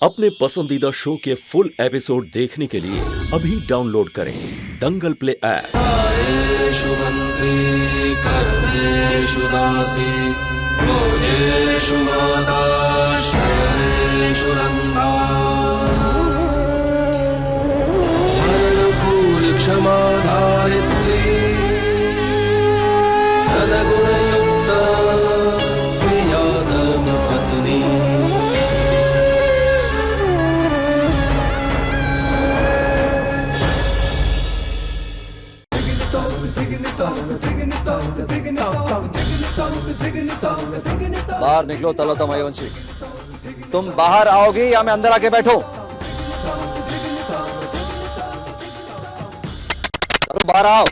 अपने पसंदीदा शो के फुल एपिसोड देखने के लिए अभी डाउनलोड करें दंगल प्ले ऐप। कार्येषु मन्त्री कर्मेषु दासी भोजेषु माता शयनेषु रन्धा वरदकूली क्षमा धारित्री सद्गुणयुक्ता प्रिया धर्मपत्नी। बाहर निकलो तलवता मयवंशी। तुम बाहर आओगी या मैं अंदर आके बैठूं? चलो बाहर आओ।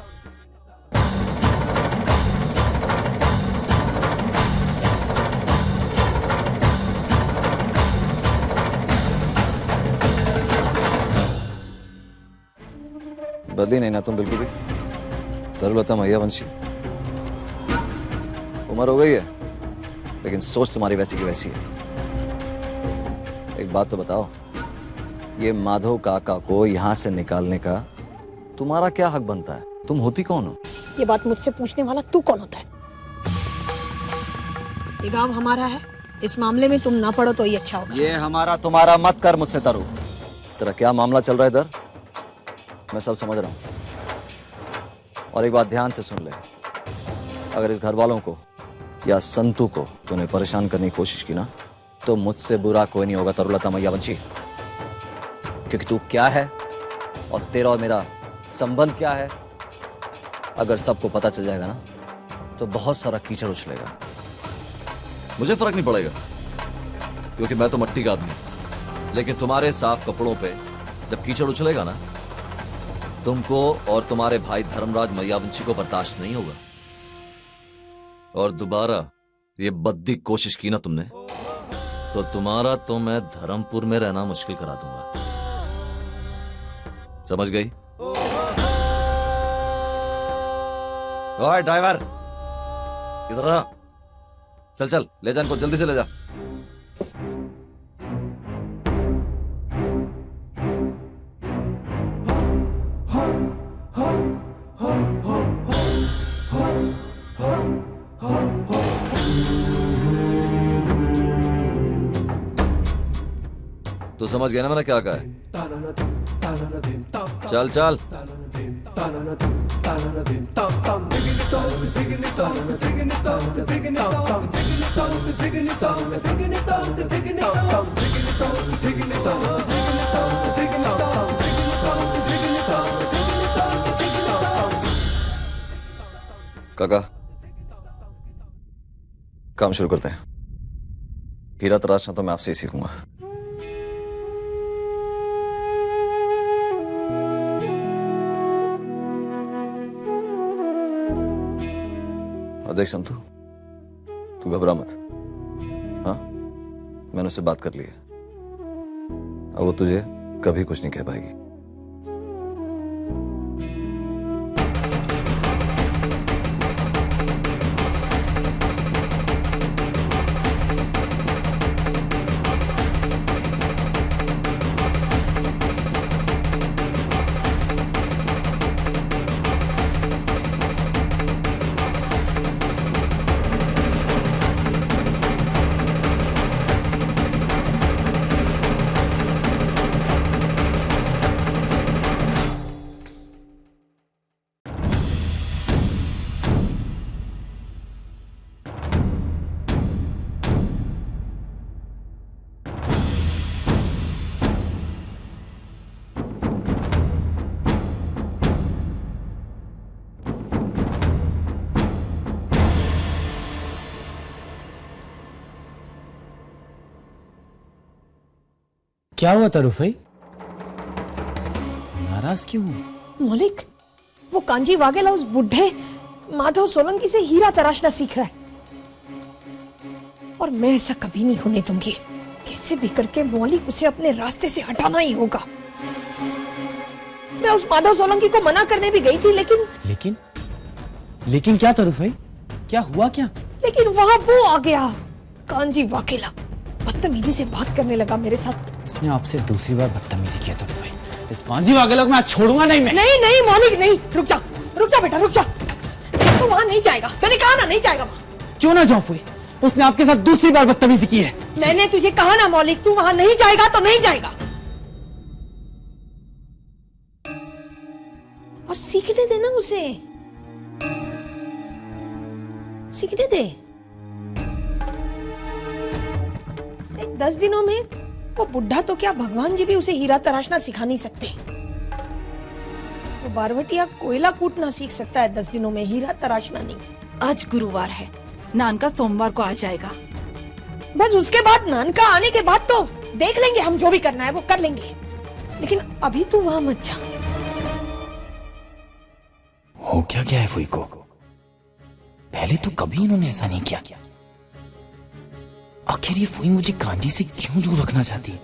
बदली नहीं ना तुम बिल्कुल भी। तरुलता मयवंशी, उम्र हो गई है लेकिन सोच तुम्हारी वैसी की वैसी है। एक बात तो बताओ, ये माधव काका को यहां से निकालने का तुम्हारा क्या हक बनता है? तुम होती कौन हो? ये बात मुझसे पूछने वाला तू कौन होता है? ये गांव हमारा है, इस मामले में तुम ना पड़ो तो ही अच्छा होगा। ये हमारा तुम्हारा मत कर मुझसे तरु। तेरा क्या मामला चल रहा है इधर? मैं सब समझ रहा हूं। और एक बात ध्यान से सुन ले, अगर इस घर वालों को या संतू को तूने परेशान करने की कोशिश की ना तो मुझसे बुरा कोई नहीं होगा तरुलता मयवंशी। क्योंकि तू क्या है और तेरा और मेरा संबंध क्या है, अगर सबको पता चल जाएगा ना तो बहुत सारा कीचड़ उछलेगा। मुझे फर्क नहीं पड़ेगा क्योंकि मैं तो मट्टी का आदमी, लेकिन तुम्हारे साफ कपड़ों पे जब कीचड़ उछलेगा ना, तुमको और तुम्हारे भाई धर्मराज मयवंशी को बर्दाश्त नहीं होगा। और दोबारा ये बद्दी कोशिश की ना तुमने तो तुम्हारा तो मैं धर्मपुर में रहना मुश्किल करा दूंगा। समझ गई? ओए ड्राइवर, इधर आ। चल चल ले जा इनको, जल्दी से ले जा। तो समझ गया ना मैंने क्या कहा है? चल चल। काका, काम शुरू करते हैं। हीरा तराशना तो मैं आपसे ही सीखूंगा। और देख संतू, तू घबरा मत। हाँ, मैंने उससे बात कर ली है। अब वो तुझे कभी कुछ नहीं कह पाएगी। क्या हुआ तरुफई? नाराज क्यों हो? मौलिक, वो कांजी वाघेला उस बुढ़े माधव सोलंकी से हीरा तराशना सीख रहा है और मैं ऐसा कभी नहीं होने दूंगी। कैसे भी करके मौलिक उसे अपने रास्ते से हटाना ही होगा। मैं उस माधव सोलंकी को मना करने भी गई थी लेकिन क्या तरुफई? क्या हुआ क्या? लेकिन वहां वो आ गया, कांजी वाघेला। बदतमीजी से बात करने लगा मेरे साथ, उसने आपसे दूसरी बार बदतमीजी किया तरुण भाई। इस कांजी वागे लोग मैं आज छोड़ूंगा नहीं मैं। नहीं नहीं मौलिक नहीं, रुक जा बेटा रुक जा। तू वहां नहीं जाएगा, मैंने कहा ना नहीं जाएगा वहां। क्यों ना जाऊं फुई? उसने आपके साथ दूसरी बार बदतमीजी की है। मैंने तुझे कहा ना मौलिक, तू वहां नहीं जाएगा तो नहीं जाएगा। और सीखने दे ना उसे, सीखने दे। 10 दिनों में वो बुढ़ा तो क्या, भगवान जी भी उसे हीरा तराशना सिखा नहीं सकते। वो बारवटिया कोयला कूटना सीख सकता है 10 दिनों में, हीरा तराशना नहीं। आज गुरुवार है, नान का सोमवार को आ जाएगा। बस उसके बाद, नान का आने के बाद तो देख लेंगे हम, जो भी करना है वो कर लेंगे, लेकिन अभी तू वहां मत जा। हो क्या गया है फुई को? पहले तो कभी इन्होंने ऐसा नहीं किया। आखिर ये फुई मुझे कांजी से क्यों दूर रखना चाहती है?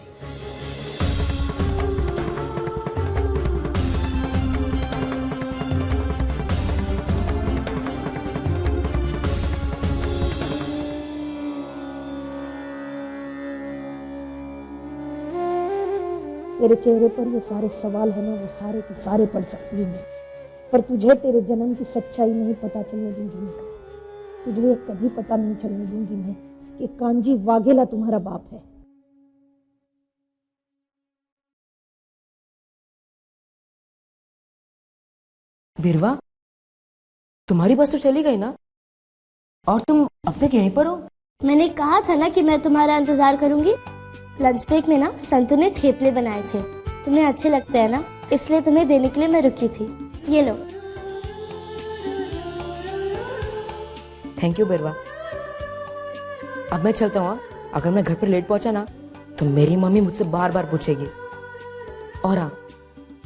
तेरे चेहरे पर ये सारे सवाल है ना, वो सारे के सारे पढ़ सकती हूँ, पर तुझे तेरे जन्म की सच्चाई नहीं पता चलने दूंगी मैं। तुझे कभी पता नहीं चलने दूंगी मैं कि कांजी वाघेला तुम्हारा बाप है। बिरवा, तुम्हारी बस तो चली गई ना, और तुम अब तक यहीं पर हो? मैंने कहा था ना कि मैं तुम्हारा इंतजार करूंगी। लंच ब्रेक में ना संतू ने थेपले बनाए थे, तुम्हें अच्छे लगते हैं ना, इसलिए तुम्हें देने के लिए मैं रुकी थी। ये लो। थैंक यू बिरवा। अब मैं चलता हूँ। अगर मैं घर पर लेट पहुंचा ना तो मेरी मम्मी मुझसे बार बार पूछेगी। और हाँ,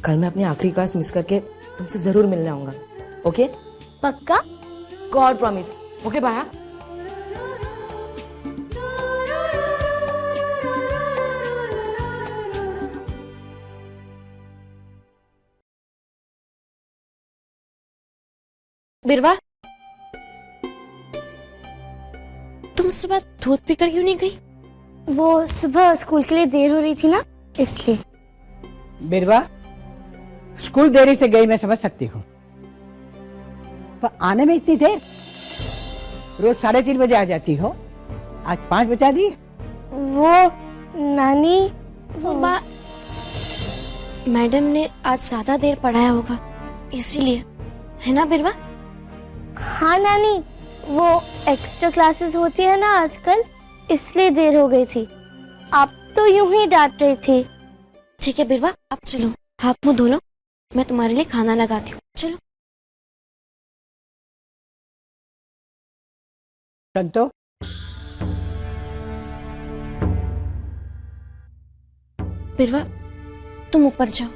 कल मैं अपनी आखिरी क्लास मिस करके तुमसे जरूर मिलने आऊंगा। ओके? पक्का? God promise. Okay bye. Birva, तुम सुबह दूध पीकर क्यों नहीं गई? वो सुबह स्कूल के लिए देर हो रही थी ना, इसलिए। बिरवा, स्कूल देरी से गई मैं समझ सकती हूँ, पर आने में इतनी देर? रोज 3:30 बजे आ जाती हो, आज 5 बजा दी। वो नानी, वो मैडम ने आज ज्यादा देर पढ़ाया होगा, इसीलिए, है ना बिरवा? हाँ नानी, वो एक्स्ट्रा क्लासेस होती है ना आजकल, इसलिए देर हो गई थी। आप तो यूं ही डांट रही थी। ठीक है बिरवा, अब चलो, हाथ मुंह धो लो, मैं तुम्हारे लिए खाना लगाती हूँ। चलो। संतो, बिरवा, तुम ऊपर जाओ।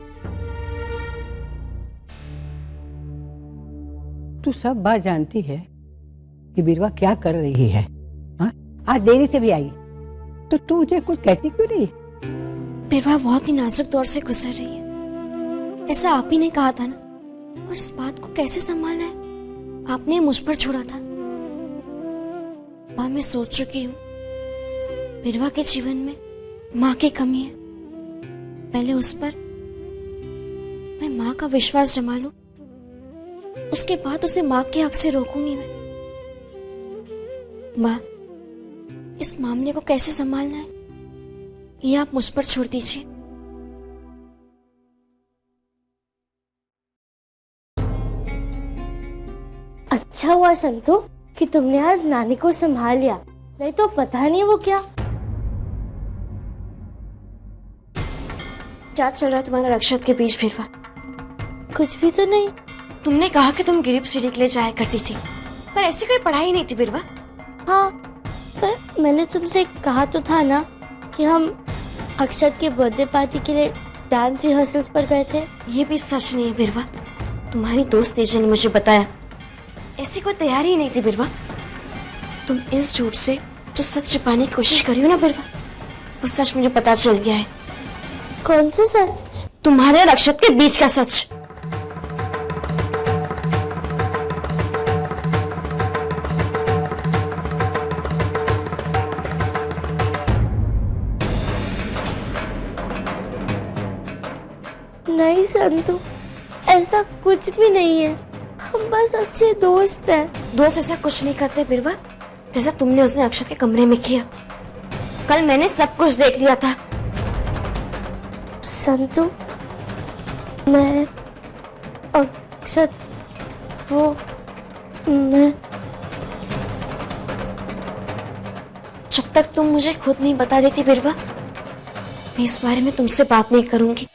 तू सब बात जानती है कि बिरवा क्या कर रही है। हाँ? आज देरी से भी आई तो तू मुझे कुछ कहती क्यों नहीं? बिरवा बहुत ही नाजुक दौर से गुजर रही है, ऐसा आप ही ने कहा था ना, और इस बात को कैसे संभालना है आपने मुझ पर छोड़ा था। अब मैं सोच चुकी हूँ बिरवा के जीवन में माँ की कमी है, पहले उस पर मैं माँ का विश्वास जमा लूं, उसके बाद उसे माँ के हक से रोकूंगी मैं। माँ, इस मामले को कैसे संभालना है ये आप मुझ पर छोड़ दीजिए। अच्छा हुआ संतू कि तुमने आज नानी को संभाल लिया, नहीं तो पता नहीं वो क्या चल रहा है तुम्हारा रक्षक के बीच बिरवा? कुछ भी तो नहीं। तुमने कहा कि तुम गिरिप सीढ़ी के लिए जाया करती थी, पर ऐसी कोई पढ़ाई नहीं थी बिरवा। हाँ, पर मैंने तुमसे कहा तो था ना कि हम अक्षत के बर्थडे पार्टी के लिए डांस रिहर्सल्स पर गए थे। ये भी सच नहीं है बिरवा, तुम्हारी दोस्त तेजा ने मुझे बताया ऐसी कोई तैयारी ही नहीं थी बिरवा। तुम इस झूठ से जो सच छिपाने की कोशिश करी हो ना बिरवा, वो सच मुझे पता चल गया है। कौन सा सच? तुम्हारे और अक्षत के बीच का सच। नहीं संतु, ऐसा कुछ भी नहीं है, हम बस अच्छे दोस्त हैं। दोस्त ऐसा कुछ नहीं करते बिरवा, जैसा तुमने उस दिन अक्षत के कमरे में किया। कल मैंने सब कुछ देख लिया था। संतु, मैं अक्षत, वो मैं, जब तक तुम मुझे खुद नहीं बता देती बिरवा, मैं इस बारे में तुमसे बात नहीं करूंगी।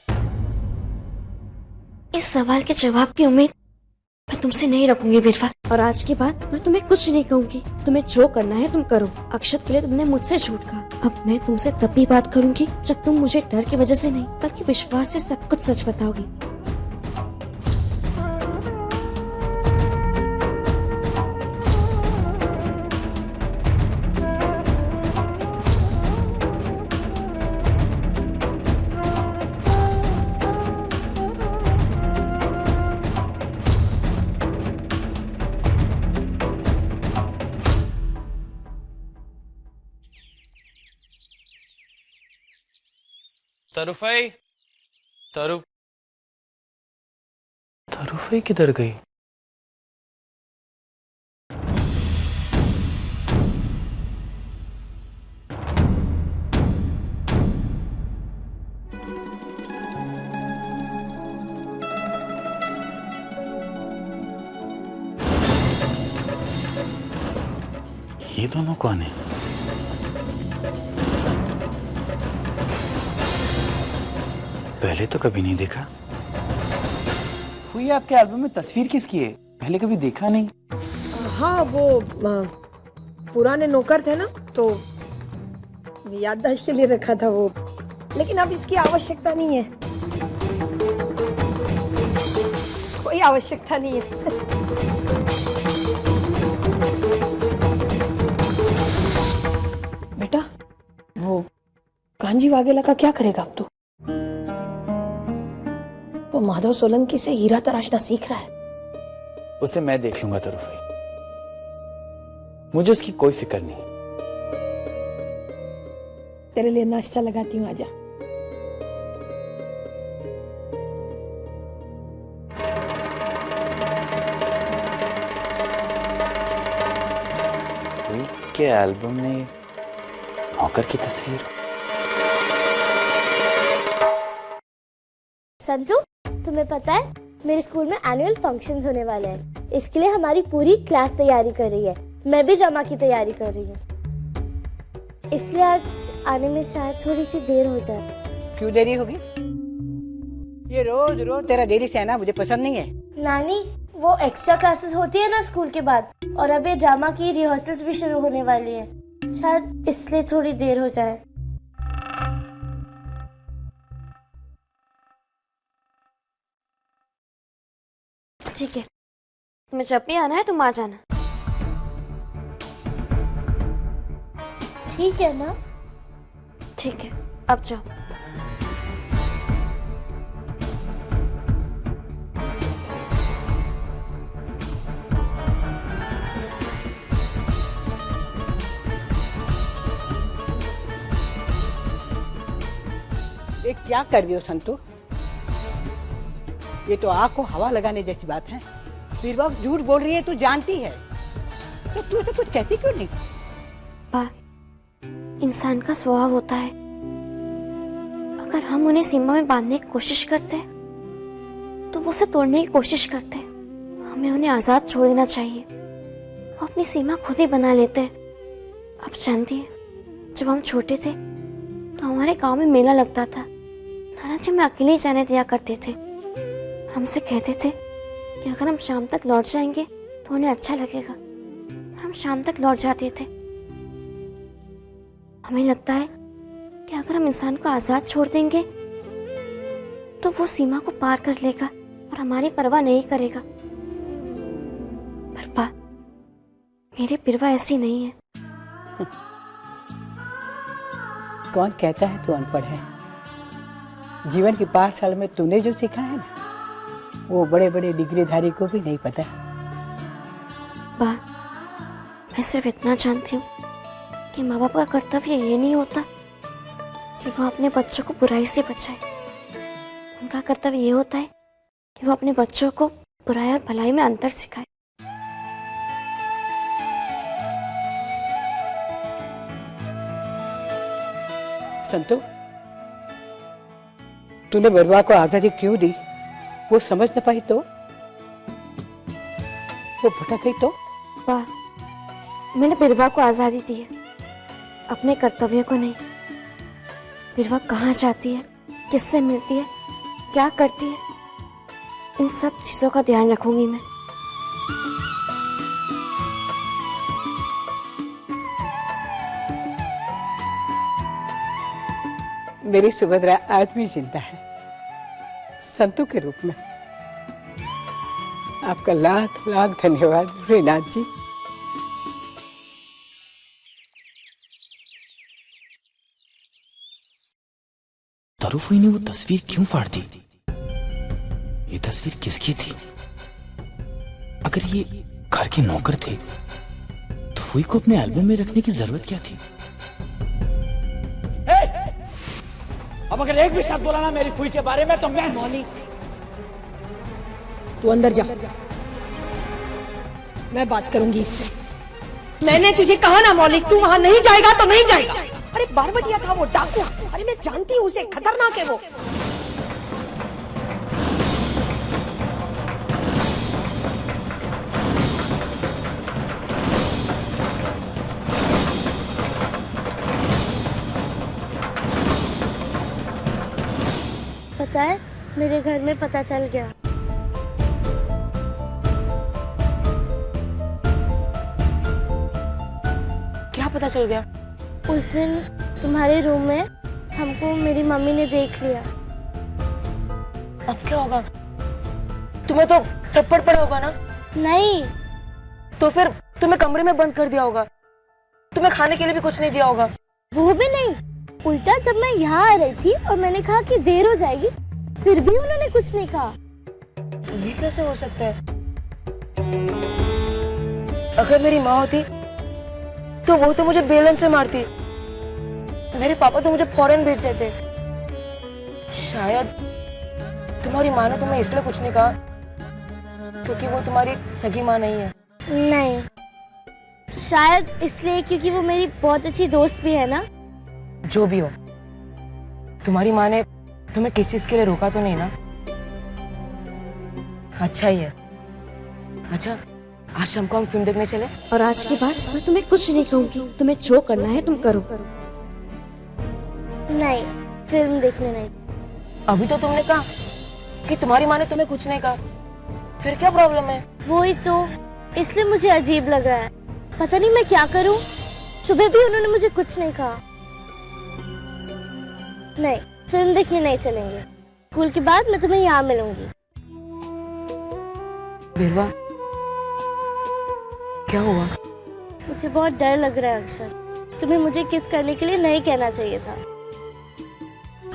इस सवाल के जवाब की उम्मीद मैं तुमसे नहीं रखूंगी बिरवा। और आज के बाद मैं तुम्हें कुछ नहीं कहूंगी। तुम्हें जो करना है तुम करो। अक्षत के लिए तुमने मुझसे झूठ कहा। अब मैं तुमसे तब भी बात करूंगी जब तुम मुझे डर की वजह से नहीं बल्कि विश्वास से सब कुछ सच बताओगी। तरुफई, तरुफई किधर गई? ये दोनों कौन है? पहले तो कभी नहीं देखा। हुई आपके एल्बम में तस्वीर किसकी है? पहले कभी देखा नहीं। हाँ, वो पुराने नौकर थे ना, तो याददाश्त के लिए रखा था वो, लेकिन अब इसकी आवश्यकता नहीं है। कोई आवश्यकता नहीं है। बेटा, वो कांजी वाघेला का क्या करेगा अब? तो माधव सोलंकी से हीरा तराशना सीख रहा है। उसे मैं देख लूंगा तरुफई, मुझे उसकी कोई फिक्र नहीं। तेरे लिए नाश्ता लगाती हूँ, आजा। के एल्बम में नौकर की तस्वीर। संतु, तुम्हें पता है मेरे स्कूल में एनुअल फंक्शंस होने वाले हैं। इसके लिए हमारी पूरी क्लास तैयारी कर रही है। मैं भी ड्रामा की तैयारी कर रही हूँ, इसलिए आज आने में शायद थोड़ी सी देर हो जाए। क्यों देरी होगी? ये रोज रोज तेरा देरी से आना मुझे पसंद नहीं है। नानी, वो एक्स्ट्रा क्लासेस होती है ना स्कूल के बाद, और अब ये ड्रामा की रिहर्सल्स भी शुरू होने वाली है, शायद इसलिए थोड़ी देर हो जाए। ठीक है, तुम्हें जब भी आना है तुम आ जाना। ठीक है ना? ठीक है, अब जाओ। ये क्या कर रही हो संतु? ये तो आँख को हवा लगाने जैसी बात है। बीरबा झूठ बोल रही है, तू जानती है, तो तू उसे कुछ कहती क्यों नहीं? इंसान का स्वभाव होता है, अगर हम उन्हें सीमा में बांधने की कोशिश करते हैं तो वो उसे तोड़ने की कोशिश करते हैं। हमें उन्हें आजाद छोड़ देना चाहिए। वो अपनी सीमा खुद ही बना लेते हैं। आप जानती है, जब हम छोटे थे तो हमारे गांव में मेला लगता था। नाना जी हमें अकेले ही जाने दिया करते थे। हमसे कहते थे कि अगर हम शाम तक लौट जाएंगे तो उन्हें अच्छा लगेगा। हम शाम तक लौट जाते थे। हमें लगता है कि अगर हम इंसान को आजाद छोड़ देंगे तो वो सीमा को पार कर लेगा और हमारी परवाह नहीं करेगा। पर मेरी परवाह ऐसी नहीं है। कौन कहता है तू अनपढ़ है? जीवन की पाठशाला में तूने जो सीखा है ना, वो बड़े बड़े डिग्रीधारी को भी नहीं पता। मैं सिर्फ इतना जानती हूँ कि माँ बाप का कर्तव्य ये नहीं होता कि वो अपने बच्चों को बुराई से बचाए। उनका कर्तव्य ये होता है कि वो अपने बच्चों को बुराई और भलाई में अंतर सिखाए। संतु, तूने बरुआ को आजादी क्यों दी वो समझ न पाई तो? वो भटक गई तो? मैंने बिरवा को आजादी दी है, अपने कर्तव्य को नहीं। बिरवा कहाँ जाती है, किससे मिलती है, क्या करती है, इन सब चीजों का ध्यान रखूंगी मैं। मेरी सुभद्रा आज भी जिंदा है, संतु के रूप में। आपका लाख लाख धन्यवाद श्रीनाथ जी। तरुफुई ने वो तस्वीर क्यों फाड़ दी? ये तस्वीर किसकी थी? अगर ये घर के नौकर थे तो फुई को अपने एल्बम में रखने की जरूरत क्या थी? अब अगर एक भी शब्द बोला ना मेरी फुई के बारे में तो मैं मौलिक, तू अंदर जा, मैं बात करूंगी इससे। मैंने तुझे कहा ना मौलिक, तू वहां नहीं जाएगा तो नहीं जाएगा। अरे बारवटिया था वो, डाकू। अरे मैं जानती हूँ उसे, खतरनाक है वो। पता है, मेरे घर में पता चल गया। क्या पता चल गया? उस दिन तुम्हारे रूम में हमको मेरी मम्मी ने देख लिया। अब क्या होगा? तुम्हें तो थप्पड़ पड़ा होगा ना? नहीं। तो फिर तुम्हें कमरे में बंद कर दिया होगा, तुम्हें खाने के लिए भी कुछ नहीं दिया होगा। वो भी नहीं, उल्टा जब मैं यहाँ आ रही थी और मैंने कहा कि देर हो जाएगी, फिर भी उन्होंने कुछ नहीं कहा। ये कैसे हो सकता है? अगर मेरी माँ होती तो वो तो मुझे बेलन से मारती, मेरे पापा तो मुझे फौरन भेज देते। शायद तुम्हारी माँ ने तुम्हें इसलिए कुछ नहीं कहा क्योंकि वो तुम्हारी सगी माँ नहीं है। नहीं, शायद इसलिए क्योंकि वो मेरी बहुत अच्छी दोस्त भी है ना। जो भी हो, तुम्हारी माँ ने तुम्हें किस चीज के लिए रोका तो नहीं ना? अच्छा ही है। अच्छा, आज शाम को हम फिल्म देखने चले? और आज के बाद मैं तुम्हें कुछ नहीं कहूंगी, तुम्हें जो करना है तुम करो। नहीं, फिल्म देखने नहीं। अभी तो तुमने कहा कि तुम्हारी माँ ने तुम्हें कुछ नहीं कहा, फिर क्या प्रॉब्लम है? वो ही तो, इसलिए मुझे अजीब लग रहा है। पता नहीं मैं क्या करूं। सुबह भी उन्होंने मुझे कुछ नहीं कहा। नहीं, फिल्म देखने नहीं चलेंगे। स्कूल के बाद मैं तुम्हें यहाँ मिलूंगी। बिरवा, क्या हुआ? मुझे बहुत डर लग रहा है अक्षर। तुम्हें मुझे किस करने के लिए नहीं कहना चाहिए था।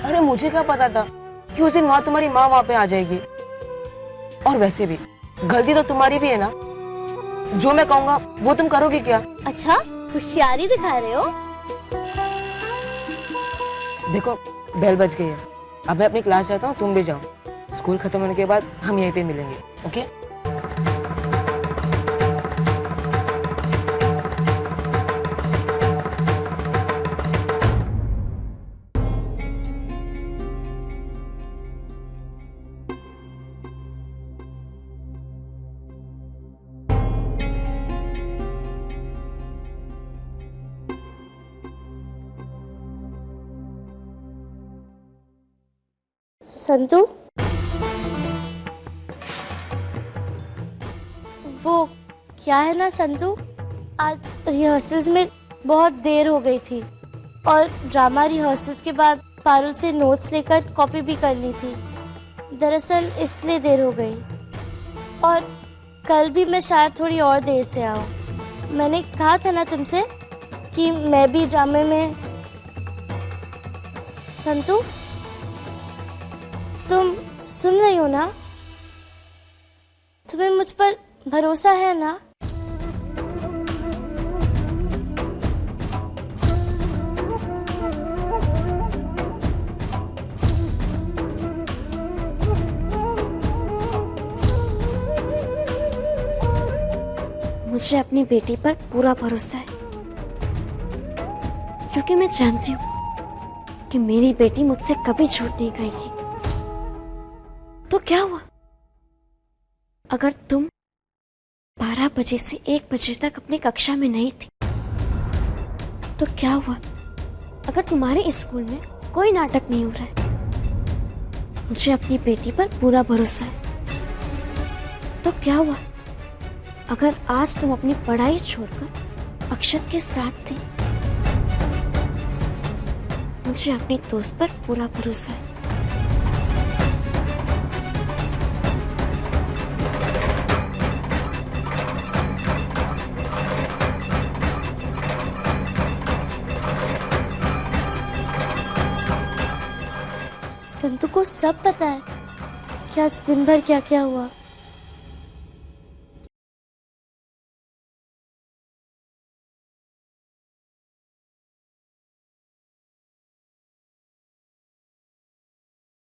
अरे मुझे क्या पता था कि उस दिन तुम्हारी माँ वहाँ पे आ जाएगी। और वैसे भी गलती तो तुम्हारी भी है ना। जो मैं कहूँगा वो तुम करोगे क्या? अच्छा, होशियारी दिखा रहे हो? देखो, बेल बज गई है, अब मैं अपनी क्लास जाता हूँ, तुम भी जाओ। स्कूल खत्म होने के बाद हम यहीं पे मिलेंगे, ओके? संतु, वो क्या है ना संतु, आज रिहर्सल्स में बहुत देर हो गई थी और ड्रामा रिहर्सल्स के बाद पारुल से नोट्स लेकर कॉपी भी कर ली थी। दरअसल इसलिए देर हो गई। और कल भी मैं शायद थोड़ी और देर से आऊँ। मैंने कहा था ना तुमसे कि मैं भी ड्रामे में। संतु, तुम सुन रही हो ना? तुम्हें मुझ पर भरोसा है ना? मुझे अपनी बेटी पर पूरा भरोसा है, क्योंकि मैं जानती हूँ कि मेरी बेटी मुझसे कभी झूठ नहीं कहेगी। तो क्या हुआ अगर तुम 12 बजे से 1 बजे तक अपनी कक्षा में नहीं थी? तो क्या हुआ अगर तुम्हारे स्कूल में कोई नाटक नहीं हो रहा है? मुझे अपनी बेटी पर पूरा भरोसा है। तो क्या हुआ अगर आज तुम अपनी पढ़ाई छोड़कर अक्षत के साथ थे? मुझे अपनी दोस्त पर पूरा भरोसा है। संतू को सब पता है कि आज दिन भर क्या क्या हुआ।